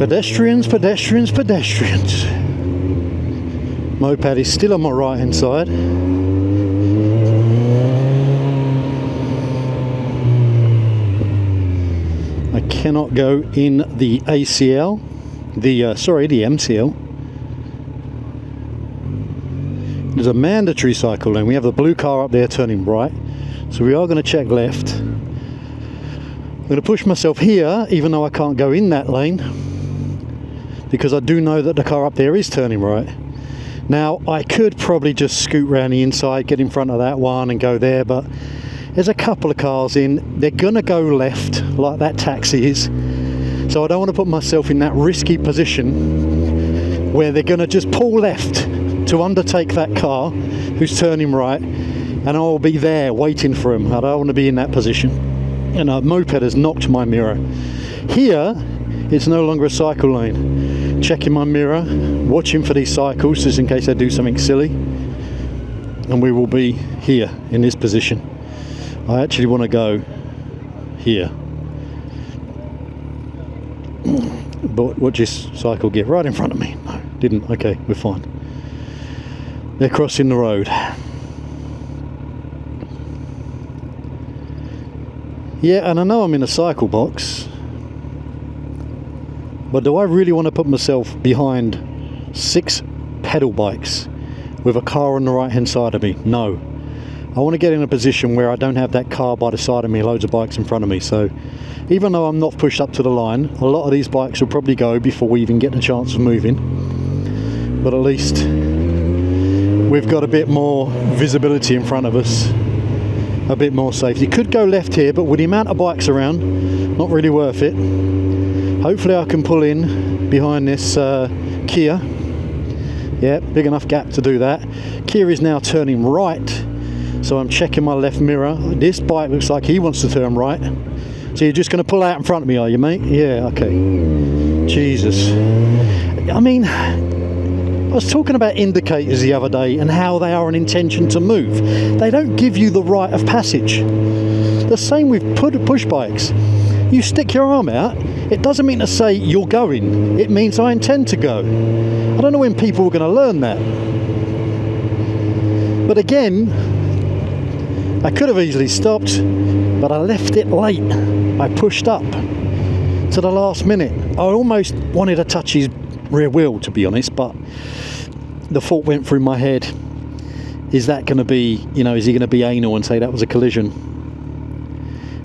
Pedestrians, pedestrians, pedestrians. Moped is still on my right hand side. I cannot go in the ACL, the MCL. There's a mandatory cycle lane. We have the blue car up there turning right, so we are going to check left. I'm going to push myself here, even though I can't go in that lane, because I do know that the car up there is turning right. Now, I could probably just scoot round the inside, get in front of that one and go there, but there's a couple of cars in. They're going to go left, like that taxi is. So I don't want to put myself in that risky position where they're going to just pull left to undertake that car who's turning right, and I'll be there waiting for him. I don't want to be in that position. And a moped has knocked my mirror. Here, it's no longer a cycle lane. Checking my mirror, watching for these cycles just in case they do something silly, and we will be here in this position. I actually want to go here, but what this cycle get right in front of me? No, didn't. Okay, we're fine. They're crossing the road. Yeah, and I know I'm in a cycle box, but do I really want to put myself behind 6 pedal bikes with a car on the right hand side of me? No. I want to get in a position where I don't have that car by the side of me, loads of bikes in front of me. So even though I'm not pushed up to the line, a lot of these bikes will probably go before we even get the chance of moving. But at least we've got a bit more visibility in front of us, a bit more safety. Could go left here, but with the amount of bikes around, not really worth it. Hopefully I can pull in behind this Kia. Yeah, big enough gap to do that. Kia is now turning right, so I'm checking my left mirror. This bike looks like he wants to turn right. So you're just going to pull out in front of me, are you, mate? Yeah, okay. Jesus. I mean, I was talking about indicators the other day and how they are an intention to move. They don't give you the right of passage. The same with push bikes. You stick your arm out, it doesn't mean to say you're going. It means I intend to go. I don't know when people are going to learn that. But again, I could have easily stopped, but I left it late. I pushed up to the last minute. I almost wanted to touch his rear wheel, to be honest, but the thought went through my head, is that going to be, is he going to be anal and say that was a collision?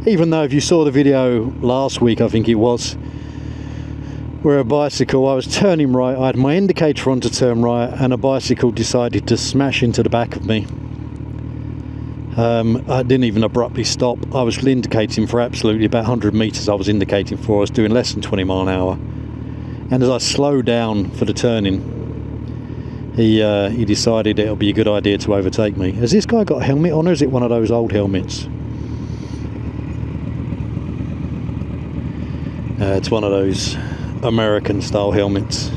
Even though if you saw the video last week, I think it was, where a bicycle, I was turning right, I had my indicator on to turn right, and a bicycle decided to smash into the back of me. I didn't even abruptly stop. I was indicating for absolutely about 100 metres I was indicating for. I was doing less than 20 mile an hour. And as I slowed down for the turning, he decided it'll be a good idea to overtake me. Has this guy got a helmet on, or is it one of those old helmets? It's one of those American style helmets.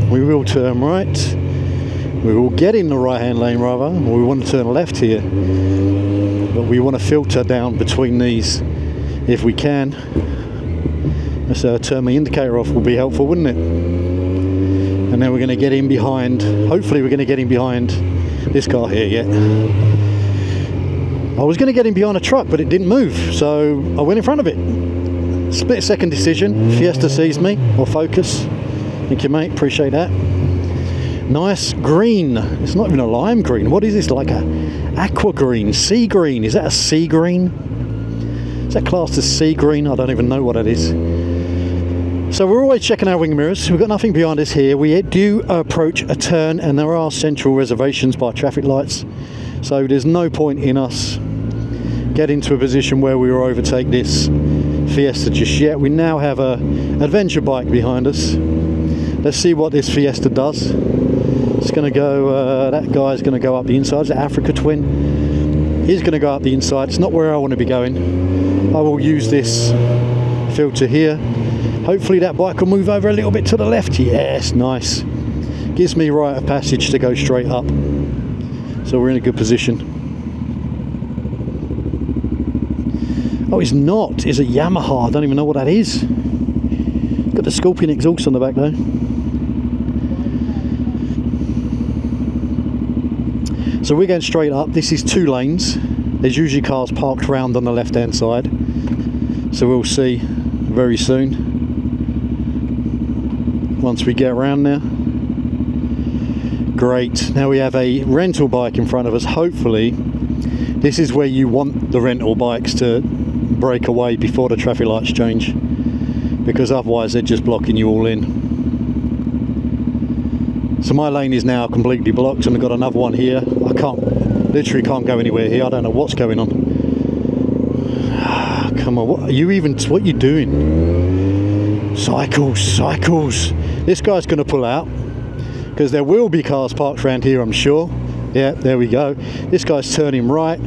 We will turn right. We will get in the right hand lane rather. We want to turn left here, but we want to filter down between these if we can. So turn my indicator off will be helpful, wouldn't it? And then we're going to get in behind, hopefully we're going to get in behind this car here, yeah. I was going to get in behind a truck, but it didn't move, so I went in front of it. Split second decision. Fiesta sees me, or Focus. Thank you, mate, appreciate that. Nice green. It's not even a lime green. What is this, like a aqua green, sea green? Is that a sea green? Is that classed as sea green? I don't even know what that is. So we're always checking our wing mirrors. We've got nothing behind us here. We do approach a turn, and there are central reservations by traffic lights. So there's no point in us getting to a position where we will overtake this Fiesta just yet. We now have a adventure bike behind us. Let's see what this Fiesta does. It's going to go, that guy's going to go up the inside. It's an Africa Twin. He's going to go up the inside. It's not where I want to be going. I will use this filter here. Hopefully that bike will move over a little bit to the left. Yes, nice. Gives me right of passage to go straight up. So we're in a good position. Oh, it's not. It's a Yamaha. I don't even know what that is. Got the Scorpion exhaust on the back though. So we're going straight up. This is 2 lanes. There's usually cars parked round on the left hand side. So we'll see very soon. Once we get around there. Great. Now we have a rental bike in front of us. Hopefully this is where you want the rental bikes to break away before the traffic lights change, because otherwise they're just blocking you all in. So my lane is now completely blocked, and I've got another one here. I literally can't go anywhere here. I don't know what's going on. Come on, what are you doing? Cycles. This guy's going to pull out, because there will be cars parked around here, I'm sure. Yeah, there we go. This guy's turning right,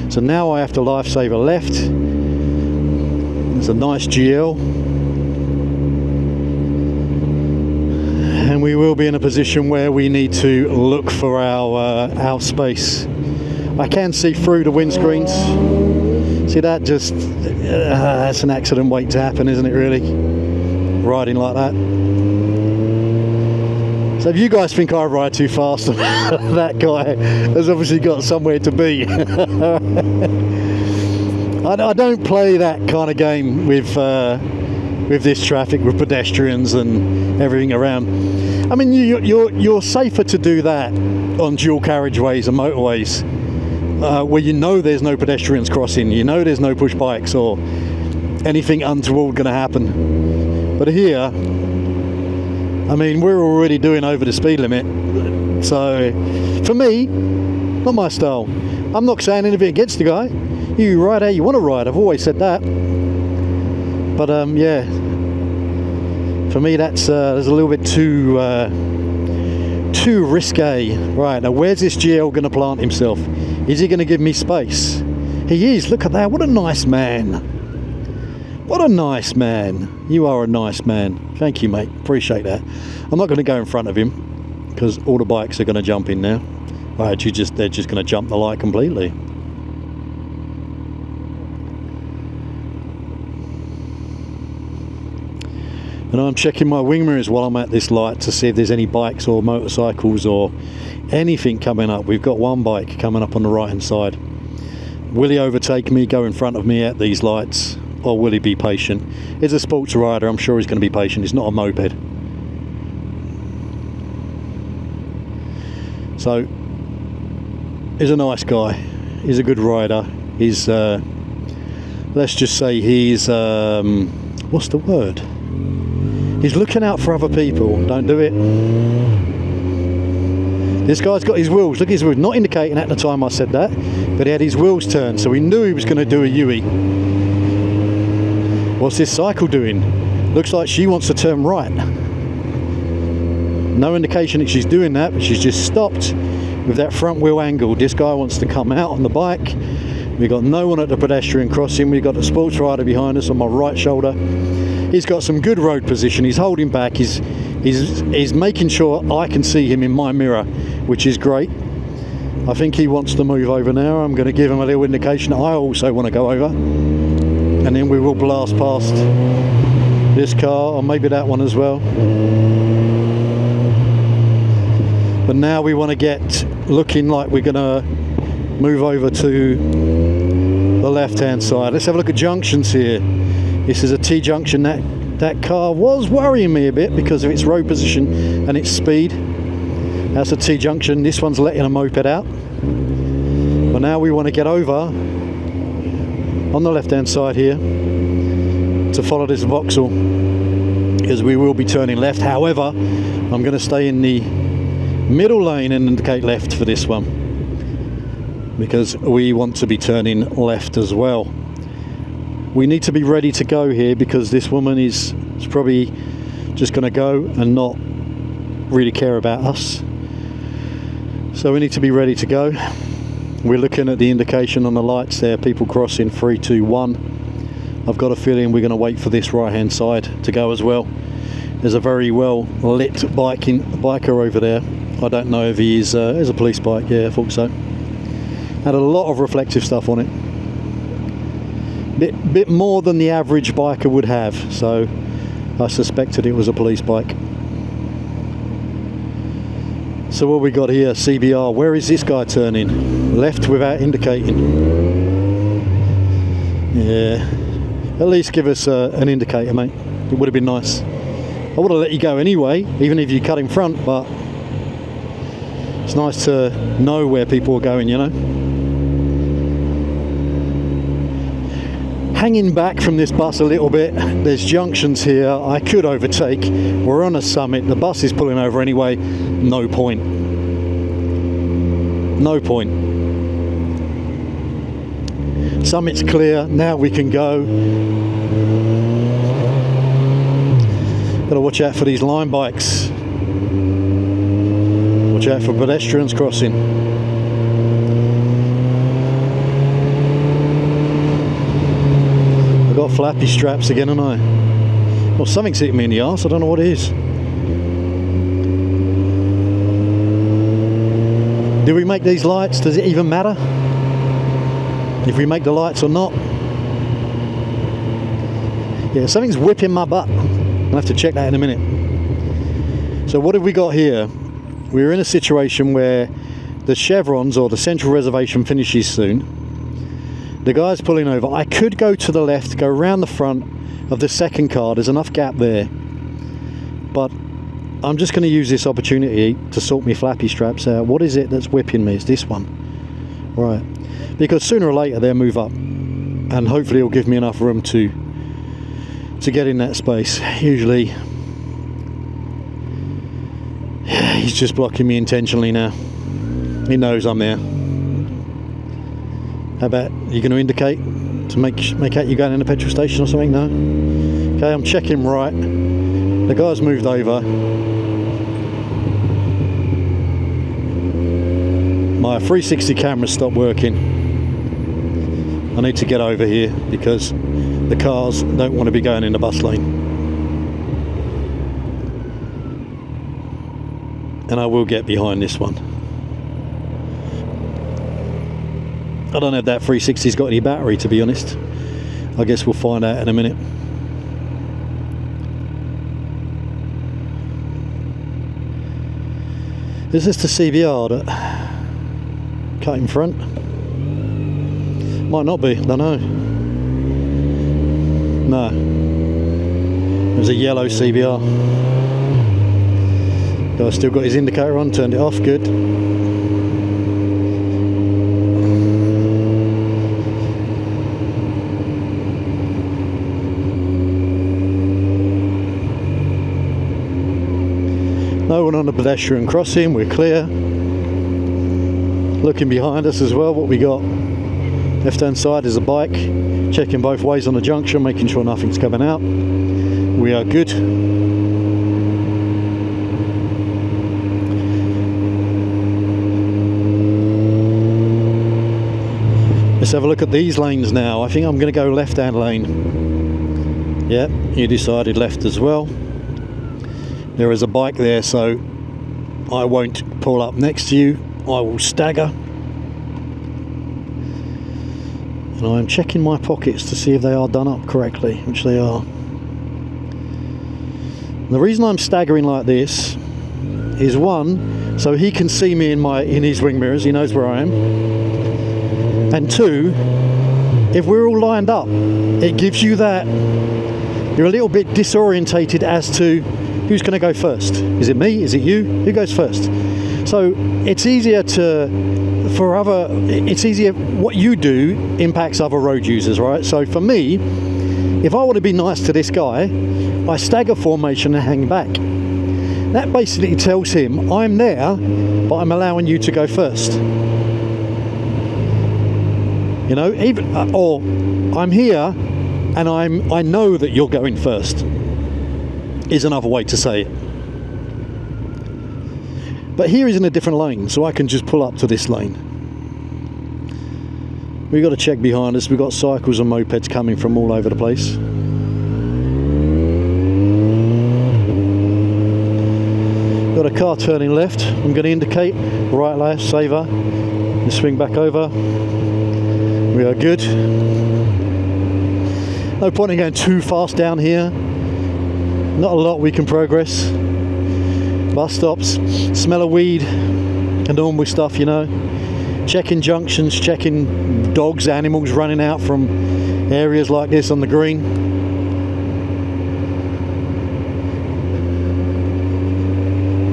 so now I have to lifesaver left. There's a nice GL, and we will be in a position where we need to look for our space. I can see through the windscreens. See that? Just that's an accident waiting to happen, isn't it, really? Riding like that. So if you guys think I ride too fast, that guy has obviously got somewhere to be. I don't play that kind of game with this traffic, with pedestrians and everything around. I mean, you're safer to do that on dual carriageways and motorways, where you know there's no pedestrians crossing, you know there's no push bikes or anything untoward going to happen. But here, I mean, we're already doing over the speed limit, so for me, not my style. I'm not saying anything against the guy. You ride how you want to ride, I've always said that. But yeah, for me that's a little bit too risque. Right, now where's this GL going to plant himself? Is he going to give me space? He is. Look at that. What a nice man. What a nice man. You are a nice man. Thank you, mate. Appreciate that. I'm not going to go in front of him, because all the bikes are going to jump in now. Right, they're just going to jump the light completely. And I'm checking my wing mirrors while I'm at this light to see if there's any bikes or motorcycles or anything coming up. We've got one bike coming up on the right hand side. Will he overtake me, go in front of me at these lights, or will he be patient? He's a sports rider, I'm sure he's going to be patient. It's not a moped. So he's a nice guy, he's a good rider. He's let's just say he's what's the word? He's looking out for other people. Don't do it. This guy's got his wheels. Look at his wheels. Not indicating at the time I said that, but he had his wheels turned, so he knew he was going to do a U-E. What's this cycle doing? Looks like she wants to turn right. No indication that she's doing that, but she's just stopped with that front wheel angle. This guy wants to come out on the bike. We've got no one at the pedestrian crossing. We've got the sports rider behind us on my right shoulder. He's got some good road position. He's holding back. He's making sure I can see him in my mirror, which is great. I think he wants to move over now. I'm going to give him a little indication I also want to go over, and then we will blast past this car, or maybe that one as well. But now we want to get looking like we're going to move over to the left hand side. Let's have a look at junctions here. This is a T-junction. That car was worrying me a bit because of its road position and its speed. That's a T-junction. This one's letting a moped out. But now we want to get over on the left hand side here to follow this Vauxhall, because we will be turning left. However, I'm going to stay in the middle lane and indicate left for this one, because we want to be turning left as well. We need to be ready to go here, because this woman is probably just going to go and not really care about us. So we need to be ready to go. We're looking at the indication on the lights there, people crossing 3, 2, 1. I've got a feeling we're going to wait for this right hand side to go as well. There's a very well lit biker over there. I don't know if he is a police bike. Yeah, I thought so. Had a lot of reflective stuff on it. Bit more than the average biker would have, so I suspected it was a police bike. So what we got here, CBR, where is this guy turning? Left without indicating. Yeah, at least give us an indicator, mate. It would have been nice. I would have let you go anyway, even if you cut in front, but it's nice to know where people are going, you know. Hanging back from this bus a little bit, there's junctions here I could overtake. We're on a summit, the bus is pulling over anyway, no point. No point. Summit's clear, now we can go. Gotta watch out for these line bikes. Watch out for pedestrians crossing. I've got flappy straps again, haven't I? Well, something's hitting me in the arse, I don't know what it is. Do we make these lights? Does it even matter if we make the lights or not? Yeah, something's whipping my butt. I'll have to check that in a minute. So what have we got here? We're in a situation where the chevrons or the central reservation finishes soon. The guy's pulling over. I could go to the left, go around the front of the second car. There's enough gap there. But I'm just going to use this opportunity to sort my flappy straps out. What is it that's whipping me? It's this one. Right. Because sooner or later they'll move up. And hopefully it'll give me enough room to get in that space. Usually he's just blocking me intentionally now. He knows I'm there. How about you going to indicate to make out you're going in a petrol station or something? No? Okay, I'm checking right. The guy's moved over. My 360 camera stopped working. I need to get over here because the cars don't want to be going in the bus lane. And I will get behind this one. I don't know if that 360's got any battery, to be honest. I guess we'll find out in a minute. Is this the CBR that cut in front? Might not be, don't know. No. It was a yellow CBR. Guy's still got his indicator on, turned it off, good. No one on the pedestrian crossing, we're clear. Looking behind us as well, what we got? Left hand side is a bike, checking both ways on the junction, making sure nothing's coming out. We are good. Let's have a look at these lanes now. I think I'm going to go left hand lane. Yeah, you decided left as well. There is a bike there, so I won't pull up next to you. I will stagger. And I'm checking my pockets to see if they are done up correctly, which they are. The reason I'm staggering like this is one, so he can see me in his wing mirrors, he knows where I am. And two, if we're all lined up, it gives you that, you're a little bit disorientated as to who's going to go first. Is it me? Is it you? Who goes first? So it's easier what you do impacts other road users, right? So for me, if I want to be nice to this guy, I stagger formation and hang back. That basically tells him I'm there, but I'm allowing you to go first. You know, even or I'm here and I know that you're going first. Is another way to say it. But here is in a different lane, so I can just pull up to this lane. We got to check behind us. We've got cycles and mopeds coming from all over the place. Got a car turning left. I'm going to indicate right, left, saver. And swing back over. We are good. No point in going too fast down here. Not a lot we can progress. Bus stops, smell of weed, and normal stuff, you know. Checking junctions, checking dogs, animals running out from areas like this on the green.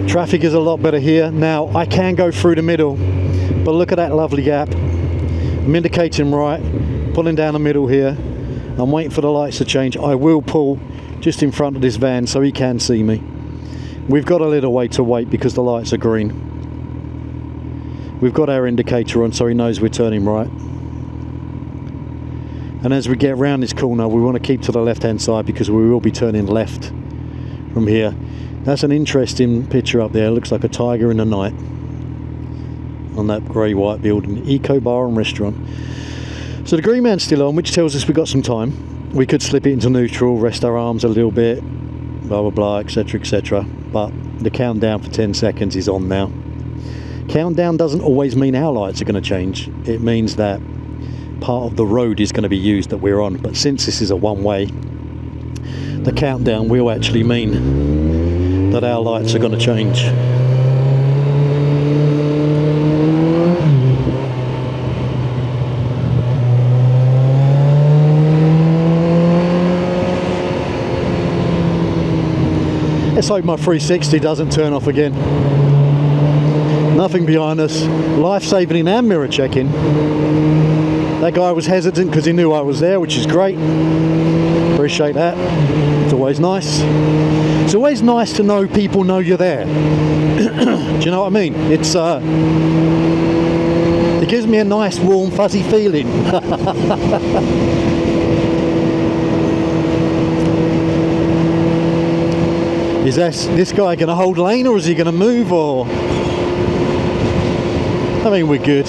Traffic is a lot better here. Now, I can go through the middle, but look at that lovely gap. I'm indicating right, pulling down the middle here. I'm waiting for the lights to change. I will pull just in front of this van so he can see me. We've got a little way to wait because the lights are green. We've got our indicator on so he knows we're turning right. And as we get around this corner, we want to keep to the left hand side because we will be turning left from here. That's an interesting picture up there. It looks like a tiger in the night on that grey white building. Eco bar and restaurant. So the green man's still on, which tells us we've got some time. We could slip it into neutral, rest our arms a little bit, blah blah blah, etc etc. But the countdown for 10 seconds is on now. Countdown doesn't always mean our lights are going to change. It means that part of the road is going to be used that we're on. But since this is a one-way, the countdown will actually mean that our lights are going to change. Let's hope my 360 doesn't turn off again. Nothing behind us. Life saving and mirror checking. That guy was hesitant because he knew I was there, which is great. Appreciate that. It's always nice. It's always nice to know people know you're there. Do you know what I mean? It's it gives me a nice warm fuzzy feeling. Is this guy going to hold lane or is he going to move, or? I mean, we're good.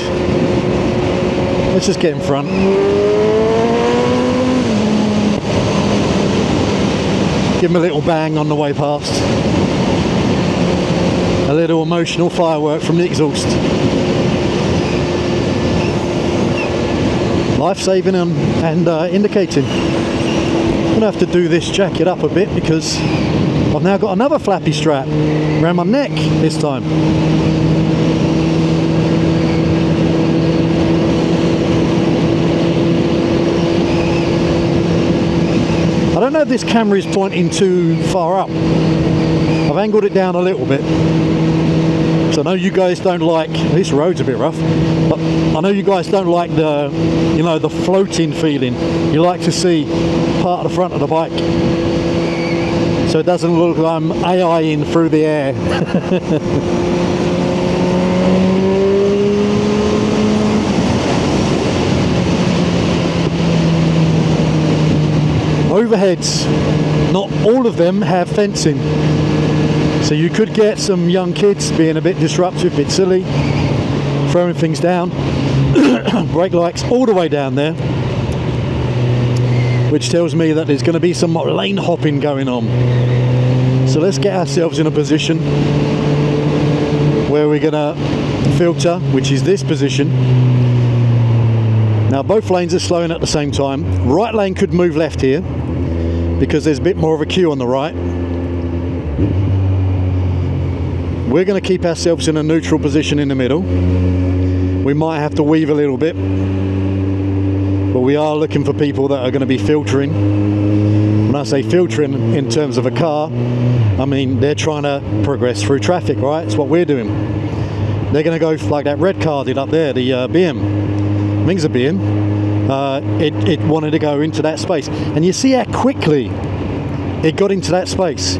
Let's just get in front. Give him a little bang on the way past. A little emotional firework from the exhaust. Life-saving and indicating. I'm going to have to do this jacket up a bit because I've now got another flappy strap around my neck this time. I don't know if this camera is pointing too far up. I've angled it down a little bit. So I know you guys don't like, this road's a bit rough, but I know you guys don't like the, you know, the floating feeling. You like to see part of the front of the bike. So it doesn't look like I'm AIing through the air. Overheads, not all of them have fencing. So you could get some young kids being a bit disruptive, a bit silly, throwing things down. Brake lights all the way down there, which tells me that there's going to be some lane hopping going on. So let's get ourselves in a position where we're going to filter, which is this position. Now both lanes are slowing at the same time. Right lane could move left here because there's a bit more of a queue on the right. We're going to keep ourselves in a neutral position in the middle. We might have to weave a little bit, but we are looking for people that are going to be filtering. When I say filtering in terms of a car, I mean they're trying to progress through traffic, right? It's what we're doing. They're going to go like that red car did up there, the BM. I think it's a BM. It wanted to go into that space. And you see how quickly it got into that space.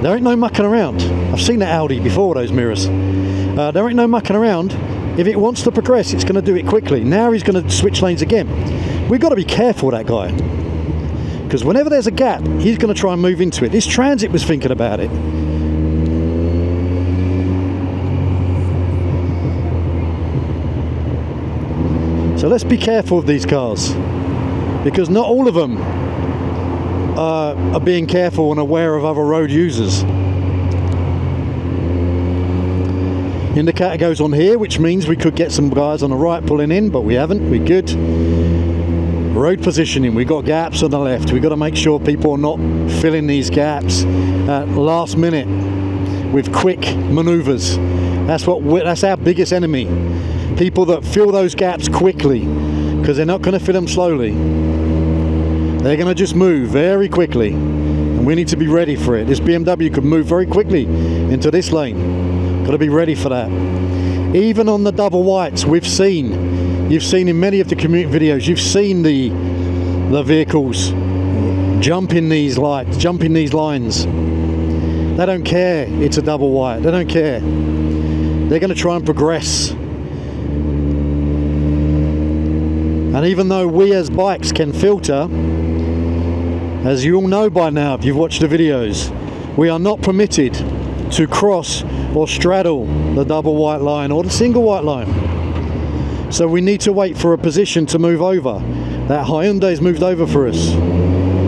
There ain't no mucking around. I've seen that Audi before, those mirrors. There ain't no mucking around. If it wants to progress, it's going to do it quickly. Now he's going to switch lanes again. We've got to be careful, that guy. Because whenever there's a gap, he's going to try and move into it. This Transit was thinking about it. So let's be careful of these cars, because not all of them are being careful and aware of other road users. Indicator goes on here, which means we could get some guys on the right pulling in, but we haven't. We're good. Road positioning, we've got gaps on the left. We've got to make sure people are not filling these gaps at last minute with quick maneuvers. That's our biggest enemy. People that fill those gaps quickly, because they're not going to fill them slowly. They're going to just move very quickly, and we need to be ready for it. This BMW could move very quickly into this lane. Got to be ready for that. Even on the double whites, you've seen in many of the commuting videos, you've seen the vehicles jumping these lights, jumping these lines. They don't care it's a double white. They don't care. They're going to try and progress. And even though we as bikes can filter, as you all know by now if you've watched the videos, we are not permitted to cross or straddle the double white line or the single white line. So we need to wait for a position to move over. That Hyundai's moved over for us.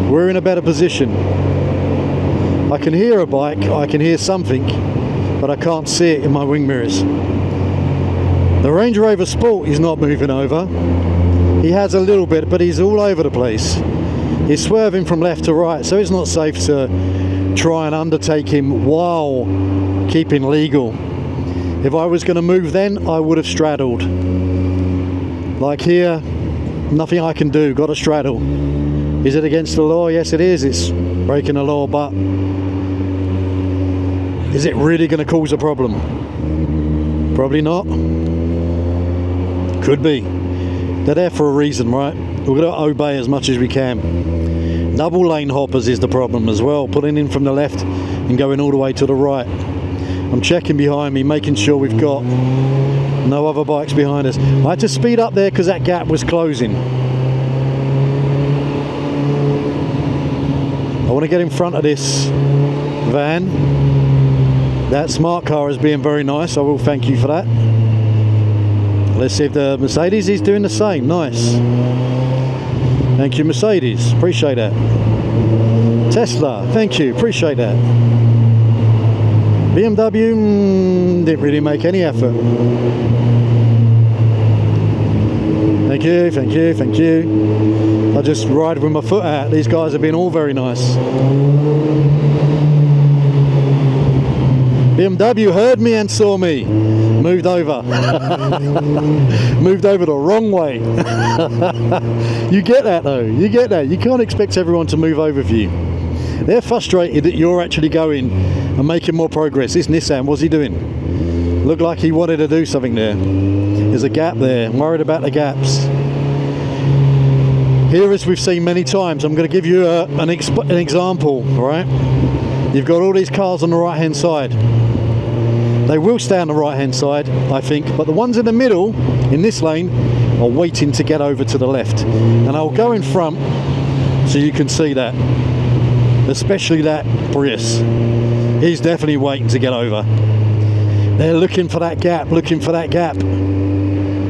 We're in a better position. I can hear a bike, I can hear something, but I can't see it in my wing mirrors. The Range Rover Sport is not moving over. He has a little bit, but he's all over the place. He's swerving from left to right, so it's not safe to try and undertake him while keeping legal. If I was going to move then, I would have straddled. Like here, nothing I can do, got to straddle. Is it against the law? Yes it is, it's breaking the law, but is it really going to cause a problem? Probably not. Could be. They're there for a reason, right? We've got to obey as much as we can. Double lane hoppers is the problem as well, pulling in from the left and going all the way to the right. I'm checking behind me, making sure we've got no other bikes behind us. I had to speed up there because that gap was closing. I want to get in front of this van. That smart car is being very nice, I will thank you for that. Let's see if the Mercedes is doing the same. Nice. Thank you, Mercedes. Appreciate that. Tesla, thank you. Appreciate that. BMW didn't really make any effort. Thank you, thank you, thank you. I just ride with my foot out. These guys have been all very nice. BMW heard me and saw me. Moved over. Moved over the wrong way. You get that though. You get that. You can't expect everyone to move over for you. They're frustrated that you're actually going and making more progress. This Nissan, what's he doing? Looked like he wanted to do something there. There's a gap there. I'm worried about the gaps. Here, as we've seen many times, I'm going to give you an example, right? You've got all these cars on the right hand side. They will stay on the right hand side, I think, but the ones in the middle, in this lane, are waiting to get over to the left. And I'll go in front so you can see that. Especially that Prius. He's definitely waiting to get over. They're looking for that gap, looking for that gap.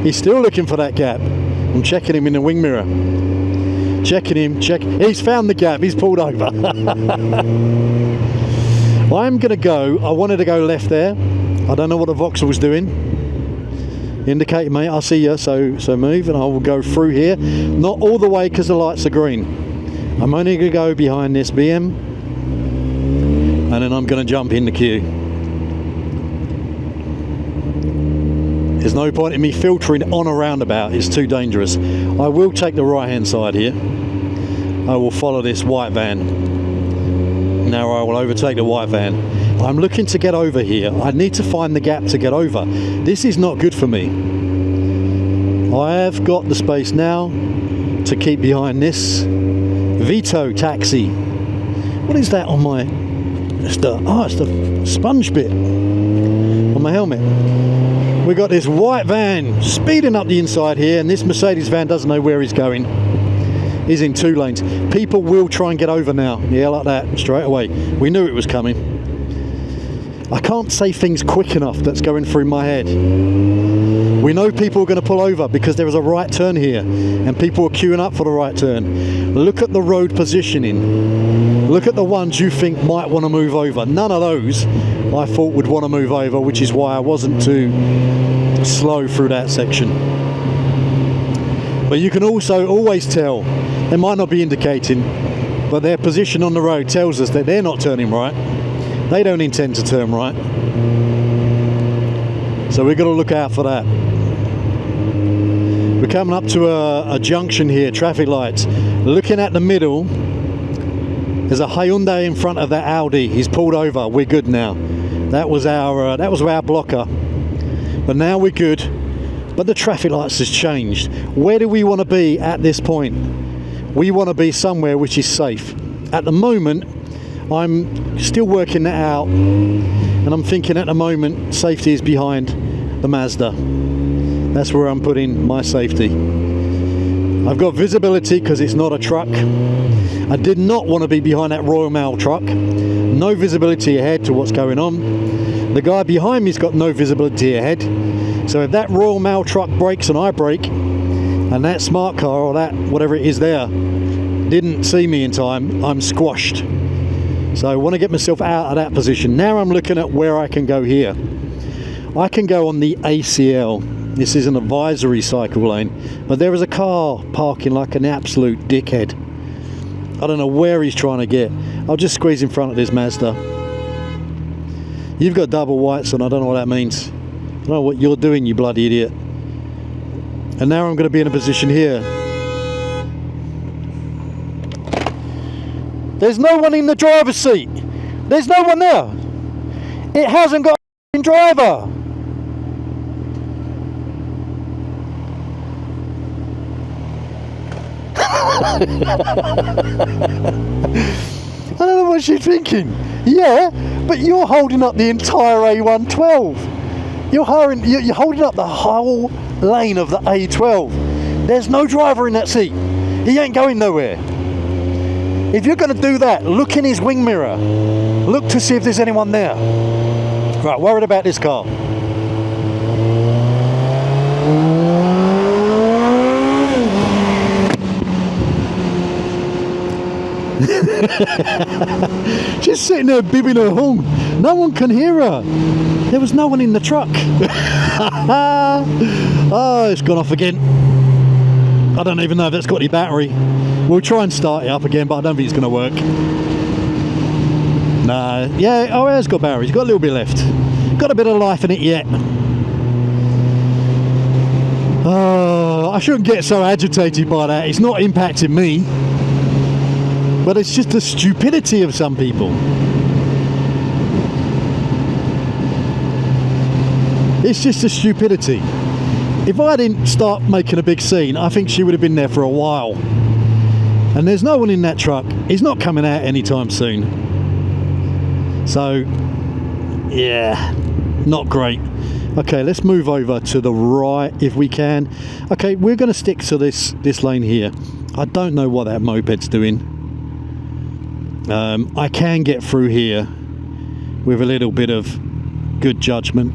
He's still looking for that gap. I'm checking him in the wing mirror. Checking him, he's found the gap, he's pulled over. I'm gonna go, I wanted to go left there. I don't know what the Vauxhall's doing. Indicate, mate, I'll see you, so move, and I will go through here. Not all the way because the lights are green. I'm only gonna go behind this BM, and then I'm gonna jump in the queue. There's no point in me filtering on a roundabout, it's too dangerous. I will take the right hand side here. I will follow this white van. Now I will overtake the white van. I'm looking to get over here. I need to find the gap to get over. This is not good for me. I have got the space now to keep behind this Vito taxi. What is that on my... it's the sponge bit on my helmet. We've got this white van speeding up the inside here, and this Mercedes van doesn't know where he's going. He's in two lanes. People will try and get over now. Yeah, like that, straight away. We knew it was coming. I can't say things quick enough that's going through my head. We know people are going to pull over because there is a right turn here and people are queuing up for the right turn. Look at the road positioning. Look at the ones you think might want to move over. None of those I thought would want to move over, which is why I wasn't too slow through that section. But you can also always tell, they might not be indicating, but their position on the road tells us that they're not turning right. They don't intend to turn right. So we've got to look out for that. We're coming up to a junction here, traffic lights. Looking at the middle, there's a Hyundai in front of that Audi. He's pulled over. We're good now. That was our blocker. But now we're good. But the traffic lights has changed. Where do we want to be at this point? We want to be somewhere which is safe. At the moment, I'm still working that out, and I'm thinking at the moment safety is behind the Mazda. That's where I'm putting my safety. I've got visibility because it's not a truck. I did not want to be behind that Royal Mail truck. No visibility ahead to what's going on. The guy behind me's got no visibility ahead. So if that Royal Mail truck brakes and I brake, and that smart car or that whatever it is there didn't see me in time, I'm squashed. So I want to get myself out of that position. Now I'm looking at where I can go here. I can go on the ACL. This is an advisory cycle lane, but there is a car parking like an absolute dickhead. I don't know where he's trying to get. I'll just squeeze in front of this Mazda. You've got double whites on, I don't know what that means. I don't know what you're doing, you bloody idiot. And now I'm going to be in a position here. There's no one in the driver's seat. There's no one there. It hasn't got a driver. I don't know what she's thinking. Yeah, but you're holding up the entire A112. You're holding up the whole lane of the A12. There's no driver in that seat. He ain't going nowhere. If you're going to do that, look in his wing mirror. Look to see if there's anyone there. Right, worried about this car. She's sitting there bibbing her horn. No one can hear her. There was no one in the truck. Oh, it's gone off again. I don't even know if that's got any battery. We'll try and start it up again, but I don't think it's going to work. No, yeah, oh, it's got battery. It's got a little bit left. Got a bit of life in it yet. Oh, I shouldn't get so agitated by that. It's not impacting me. But it's just the stupidity of some people. It's just the stupidity. If I didn't start making a big scene, I think she would have been there for a while. And there's no one in that truck. He's not coming out anytime soon. So, yeah, not great. Okay, let's move over to the right if we can. Okay, we're going to stick to this lane here. I don't know what that moped's doing. I can get through here with a little bit of good judgment,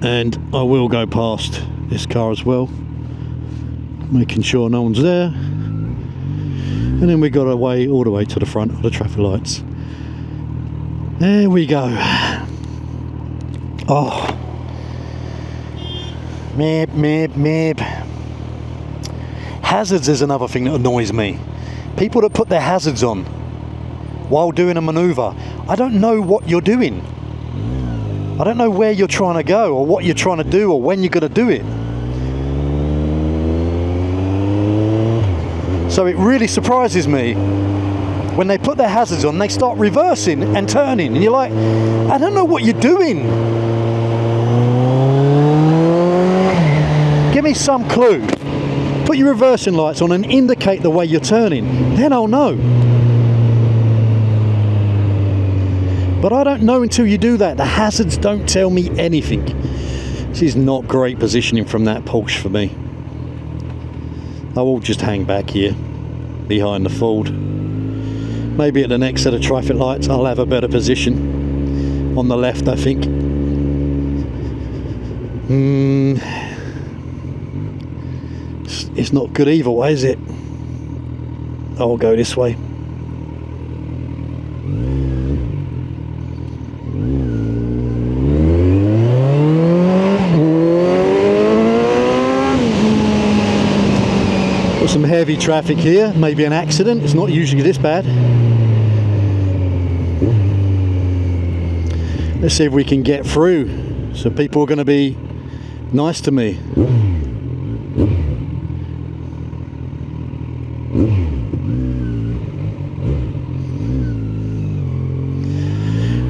and I will go past this car as well, making sure no one's there, and then we got away all the way to the front of the traffic lights. There we go. Oh, meep, meep, meep. Hazards is another thing that annoys me. People that put their hazards on while doing a manoeuvre. I don't know what you're doing. I don't know where you're trying to go or what you're trying to do or when you're going to do it. So it really surprises me when they put their hazards on, they start reversing and turning, and you're like, I don't know what you're doing. Give me some clue. Put your reversing lights on and indicate the way you're turning. Then I'll know. But I don't know until you do that. The hazards don't tell me anything. This is not great positioning from that Porsche for me. I will just hang back here behind the Ford. Maybe at the next set of traffic lights I'll have a better position on the left, I think. It's not good either way, is it? I'll go this way. Got some heavy traffic here, maybe an accident. It's not usually this bad. Let's see if we can get through. So people are going to be nice to me.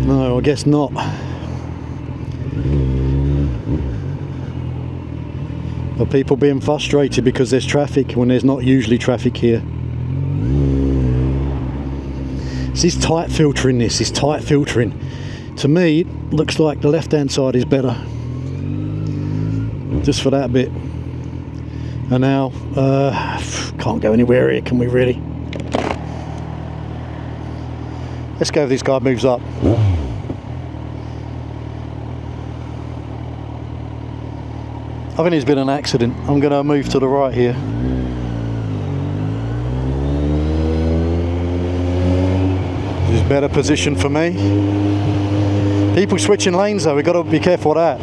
No, I guess not. Are people being frustrated because there's traffic when there's not usually traffic here? It's this tight filtering, this tight filtering. To me, it looks like the left-hand side is better. Just for that bit. And now, can't go anywhere here, can we really? Let's go if this guy moves up. I think there's been an accident. I'm going to move to the right here. This is a better position for me. People switching lanes though, we've got to be careful of that.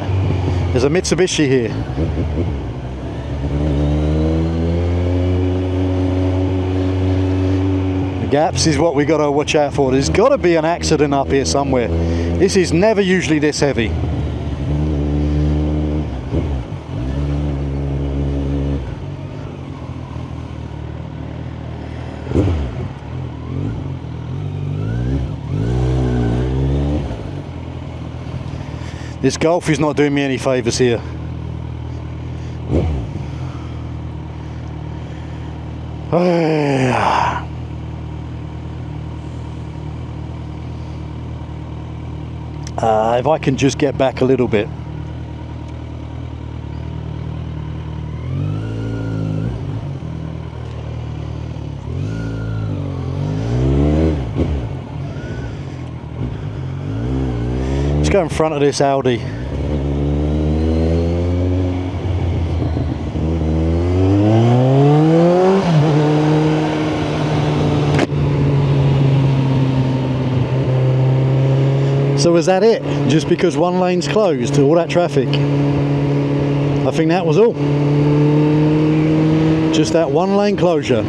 There's a Mitsubishi here. The gaps is what we got to watch out for. There's got to be an accident up here somewhere. This is never usually this heavy. This Golf is not doing me any favours here. If I can just get back a little bit. Let's go in front of this Audi. So is that it? Just because one lane's closed to all that traffic? I think that was all. Just that one lane closure.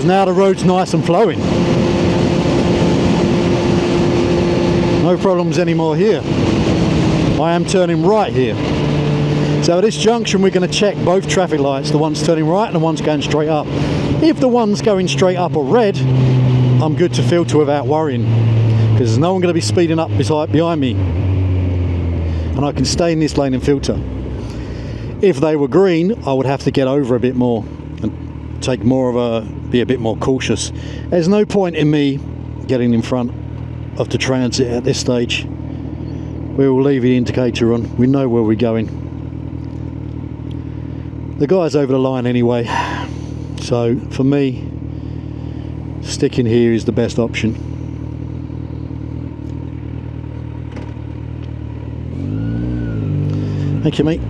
Now the road's nice and flowing. No problems anymore here. I am turning right here. So at this junction we're going to check both traffic lights, the one's turning right and the one's going straight up. If the one's going straight up or red, I'm good to filter without worrying, because there's no one going to be speeding up behind me. And I can stay in this lane and filter. If they were green, I would have to get over a bit more and take more of a, be a bit more cautious. There's no point in me getting in front of the transit at this stage. We will leave the indicator on. We know where we're going. The guy's over the line anyway, so for me, sticking here is the best option. Thank you, mate.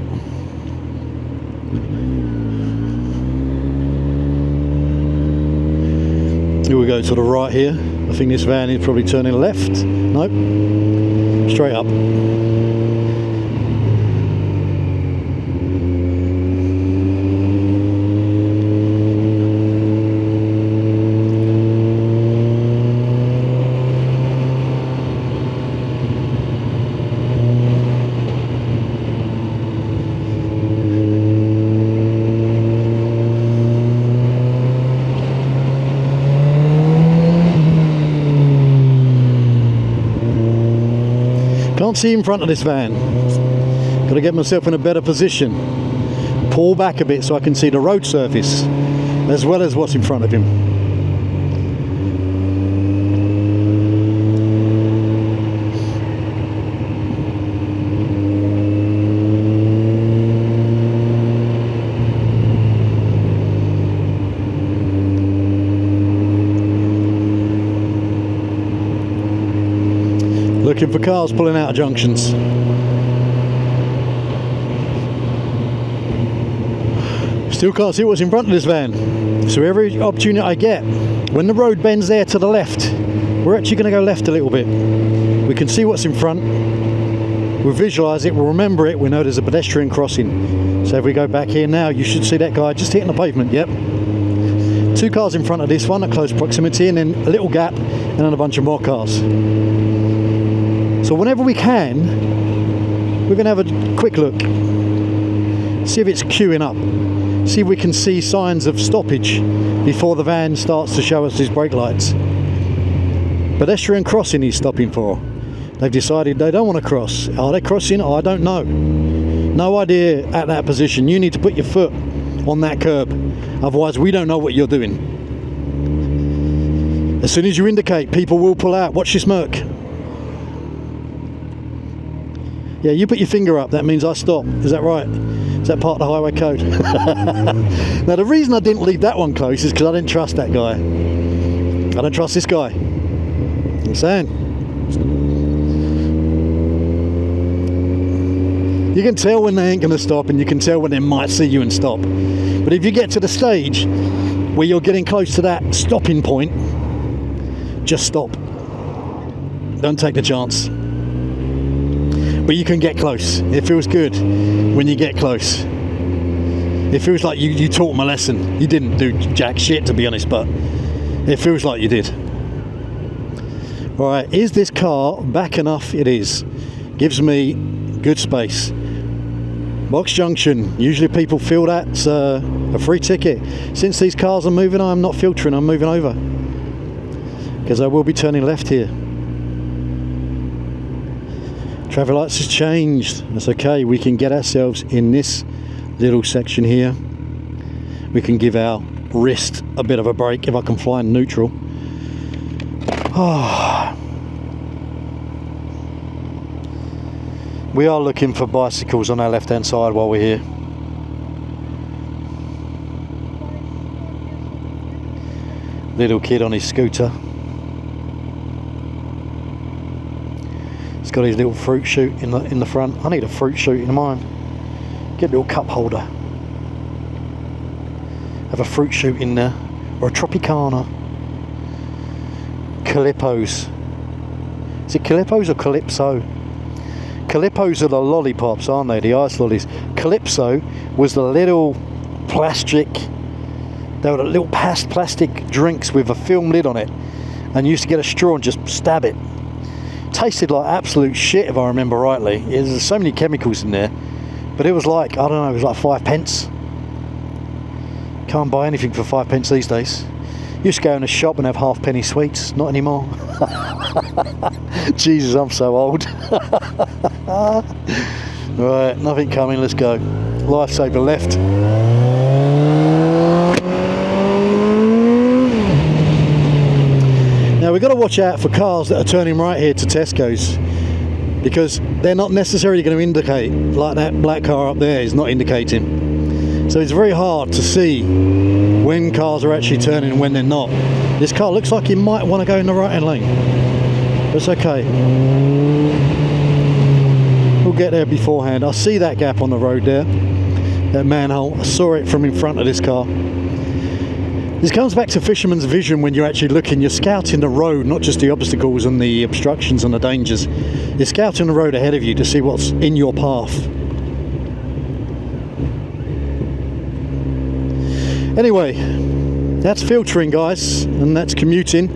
Here we go to the right here. I think this van is probably turning left. Nope. Straight up. Can't see in front of this van. Got to get myself in a better position. Pull back a bit so I can see the road surface as well as what's in front of him. Looking for cars pulling out of junctions. Still can't see what's in front of this van. So every opportunity I get, when the road bends there to the left, we're actually going to go left a little bit. We can see what's in front. We'll visualise it, we'll remember it, we know there's a pedestrian crossing. So if we go back here now, you should see that guy just hitting the pavement, yep. 2 cars in front of this one at close proximity, and then a little gap, and then a bunch of more cars. So whenever we can, we're going to have a quick look. See if it's queuing up. See if we can see signs of stoppage before the van starts to show us his brake lights. Pedestrian crossing he's stopping for. They've decided they don't want to cross. Are they crossing? I don't know. No idea at that position. You need to put your foot on that curb. Otherwise we don't know what you're doing. As soon as you indicate, people will pull out. Watch your smirk. Yeah, you put your finger up, that means I stop. Is that right? Is that part of the highway code? Now the reason I didn't leave that one close is because I didn't trust that guy. I don't trust this guy. I'm saying. You can tell when they ain't going to stop, and you can tell when they might see you and stop. But if you get to the stage where you're getting close to that stopping point, just stop. Don't take the chance. But you can get close. It feels good when you get close. It feels like you taught them a lesson. You didn't do jack shit, to be honest, but it feels like you did. Right, is this car back enough? It is. Gives me good space. Box junction. Usually people feel that's a free ticket. Since these cars are moving, I'm not filtering, I'm moving over. Because I will be turning left here. Traffic lights has changed. That's okay. We can get ourselves in this little section here. We can give our wrist a bit of a break if I can fly in neutral. We are looking for bicycles on our left hand side while we're here. Little kid on his scooter. It's got his little fruit chute in the front. I need a fruit chute in mine. Get a little cup holder. Have a fruit chute in there, or a Tropicana. Calippos. Is it Calippos or Calypso? Calippos are the lollipops, aren't they? The ice lollies. Calypso was the little plastic. They were the little plastic drinks with a film lid on it, and you used to get a straw and just stab it. Tasted like absolute shit if I remember rightly. There's so many chemicals in there, but it was like, I don't know, it was like 5 pence. Can't buy anything for 5 pence these days. Used to go in a shop and have halfpenny sweets. Not anymore. Jesus, I'm so old. Right, nothing coming, let's go. Lifesaver left. Now we've got to watch out for cars that are turning right here to Tesco's, because they're not necessarily going to indicate, like that black car up there is not indicating. So it's very hard to see when cars are actually turning and when they're not. This car looks like it might want to go in the right hand lane. But it's okay. We'll get there beforehand. I see that gap on the road there, that manhole. I saw it from in front of this car. This comes back to fisherman's vision. When you're actually looking, you're scouting the road, not just the obstacles and the obstructions and the dangers. You're scouting the road ahead of you to see what's in your path. Anyway, that's filtering, guys, and that's commuting.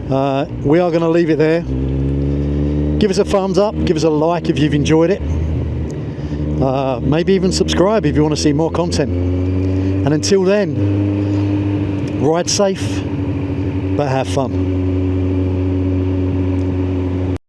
We are going to leave it there. Give us a thumbs up, give us a like if you've enjoyed it. Maybe even subscribe if you want to see more content. And until then, ride safe, but have fun.